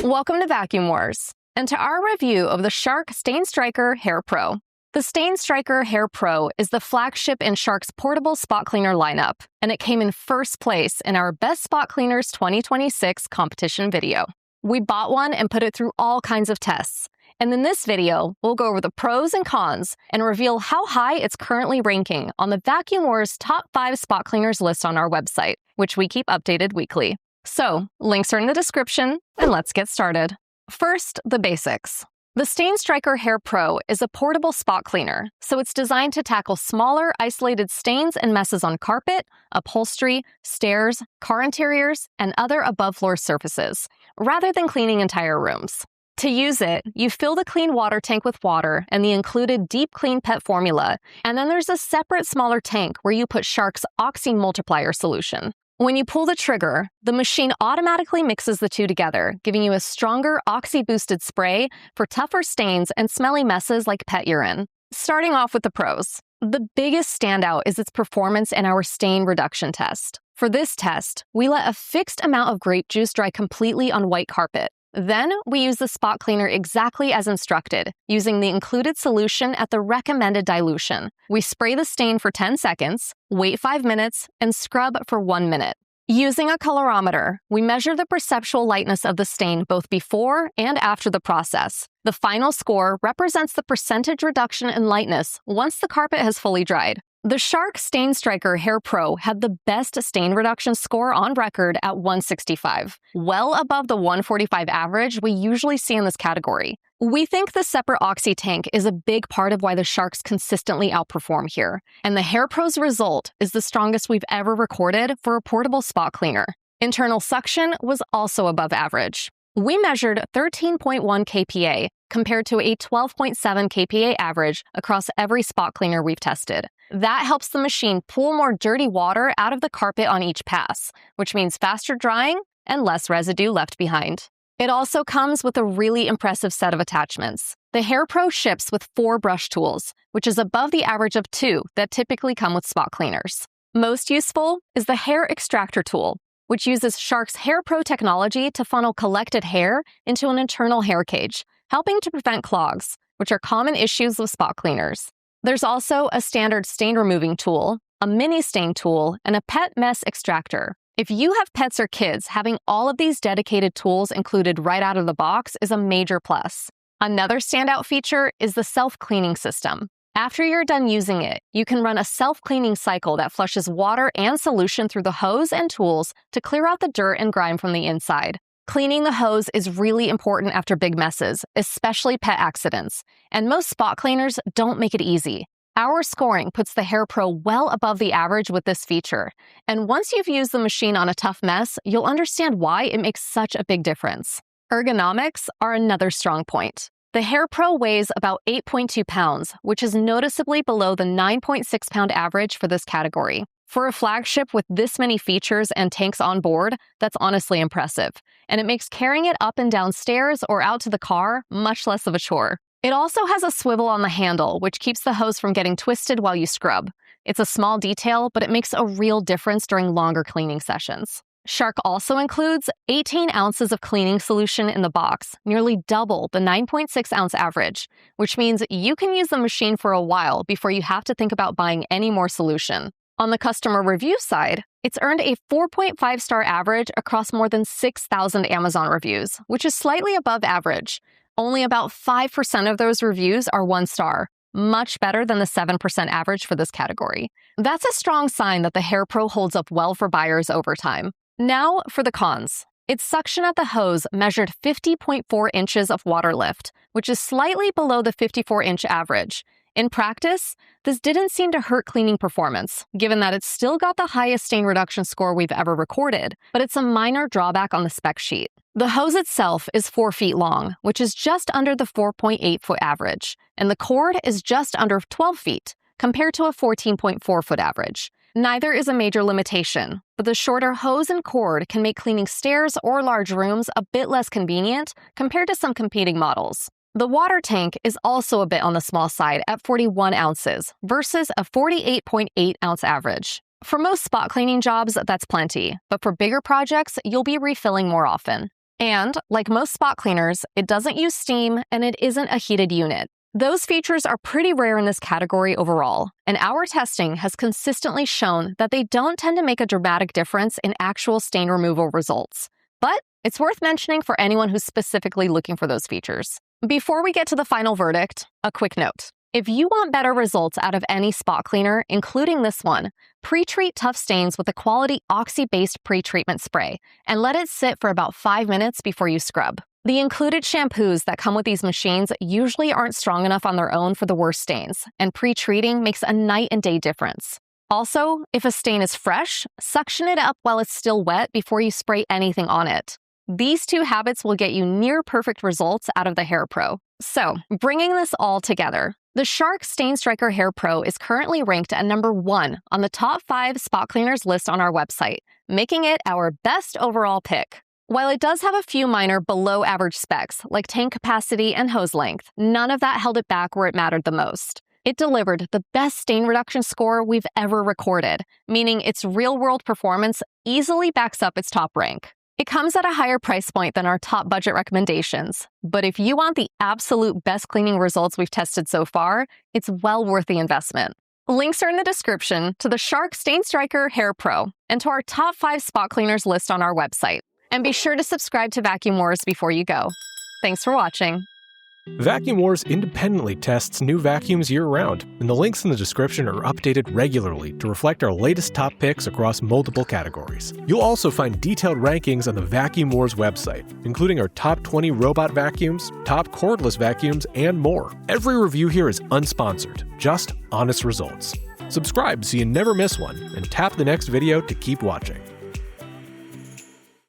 Welcome to Vacuum Wars, and to our review of the Shark StainStriker HairPro. The StainStriker HairPro is the flagship in Shark's portable spot cleaner lineup, and it came in first place in our Best Spot Cleaners 2026 competition video. We bought one and put it through all kinds of tests, and in this video, we'll go over the pros and cons and reveal how high it's currently ranking on the Vacuum Wars Top 5 Spot Cleaners list on our website, which we keep updated weekly. So, links are in the description, and let's get started. First, the basics. The StainStriker HairPro is a portable spot cleaner, so it's designed to tackle smaller, isolated stains and messes on carpet, upholstery, stairs, car interiors, and other above-floor surfaces, rather than cleaning entire rooms. To use it, you fill the clean water tank with water and the included Deep Clean Pet formula, and then there's a separate smaller tank where you put Shark's Oxy Multiplier solution. When you pull the trigger, the machine automatically mixes the two together, giving you a stronger oxy-boosted spray for tougher stains and smelly messes like pet urine. Starting off with the pros. The biggest standout is its performance in our stain reduction test. For this test, we let a fixed amount of grape juice dry completely on white carpet. Then, we use the spot cleaner exactly as instructed, using the included solution at the recommended dilution. We spray the stain for 10 seconds, wait 5 minutes, and scrub for 1 minute. Using a colorimeter, we measure the perceptual lightness of the stain both before and after the process. The final score represents the percentage reduction in lightness once the carpet has fully dried. The Shark StainStriker HairPro had the best stain reduction score on record at 165, well above the 145 average we usually see in this category. We think the separate oxy tank is a big part of why the Sharks consistently outperform here, and the HairPro's result is the strongest we've ever recorded for a portable spot cleaner. Internal suction was also above average. We measured 13.1 kPa compared to a 12.7 kPa average across every spot cleaner we've tested. That helps the machine pull more dirty water out of the carpet on each pass, which means faster drying and less residue left behind. It also comes with a really impressive set of attachments. The HairPro ships with 4 brush tools, which is above the average of 2 that typically come with spot cleaners. Most useful is the hair extractor tool, which uses Shark's HairPro technology to funnel collected hair into an internal hair cage, helping to prevent clogs, which are common issues with spot cleaners. There's also a standard stain removing tool, a mini stain tool, and a pet mess extractor. If you have pets or kids, having all of these dedicated tools included right out of the box is a major plus. Another standout feature is the self-cleaning system. After you're done using it, you can run a self-cleaning cycle that flushes water and solution through the hose and tools to clear out the dirt and grime from the inside. Cleaning the hose is really important after big messes, especially pet accidents, and most spot cleaners don't make it easy. Our scoring puts the HairPro well above the average with this feature, and once you've used the machine on a tough mess, you'll understand why it makes such a big difference. Ergonomics are another strong point. The HairPro weighs about 8.2 pounds, which is noticeably below the 9.6 pound average for this category. For a flagship with this many features and tanks on board, that's honestly impressive, and it makes carrying it up and down stairs or out to the car much less of a chore. It also has a swivel on the handle, which keeps the hose from getting twisted while you scrub. It's a small detail, but it makes a real difference during longer cleaning sessions. Shark also includes 18 ounces of cleaning solution in the box, nearly double the 9.6 ounce average, which means you can use the machine for a while before you have to think about buying any more solution. On the customer review side, it's earned a 4.5-star average across more than 6,000 Amazon reviews, which is slightly above average. Only about 5% of those reviews are 1 star, much better than the 7% average for this category. That's a strong sign that the HairPro holds up well for buyers over time. Now for the cons. Its suction at the hose measured 50.4 inches of water lift, which is slightly below the 54-inch average. In practice, this didn't seem to hurt cleaning performance, given that it's still got the highest stain reduction score we've ever recorded, but it's a minor drawback on the spec sheet. The hose itself is 4 feet long, which is just under the 4.8-foot average, and the cord is just under 12 feet, compared to a 14.4-foot average. Neither is a major limitation, but the shorter hose and cord can make cleaning stairs or large rooms a bit less convenient compared to some competing models. The water tank is also a bit on the small side at 41 ounces versus a 48.8 ounce average. For most spot cleaning jobs, that's plenty, but for bigger projects, you'll be refilling more often. And like most spot cleaners, it doesn't use steam and it isn't a heated unit. Those features are pretty rare in this category overall, and our testing has consistently shown that they don't tend to make a dramatic difference in actual stain removal results. But it's worth mentioning for anyone who's specifically looking for those features. Before we get to the final verdict, a quick note. If you want better results out of any spot cleaner, including this one, pre-treat tough stains with a quality oxy-based pre-treatment spray and let it sit for about 5 minutes before you scrub. The included shampoos that come with these machines usually aren't strong enough on their own for the worst stains, and pre-treating makes a night and day difference. Also, if a stain is fresh, suction it up while it's still wet before you spray anything on it. These two habits will get you near perfect results out of the HairPro. So, bringing this all together, the Shark StainStriker HairPro is currently ranked at number 1 on the top 5 spot cleaners list on our website, making it our best overall pick. While it does have a few minor below average specs, like tank capacity and hose length, none of that held it back where it mattered the most. It delivered the best stain reduction score we've ever recorded, meaning its real-world performance easily backs up its top rank. It comes at a higher price point than our top budget recommendations, but if you want the absolute best cleaning results we've tested so far, it's well worth the investment. Links are in the description to the Shark StainStriker HairPro and to our top 5 spot cleaners list on our website. And be sure to subscribe to Vacuum Wars before you go. Thanks for watching. Vacuum Wars independently tests new vacuums year-round, and the links in the description are updated regularly to reflect our latest top picks across multiple categories. You'll also find detailed rankings on the Vacuum Wars website, including our top 20 robot vacuums, top cordless vacuums, and more. Every review here is unsponsored, just honest results. Subscribe so you never miss one, and tap the next video to keep watching.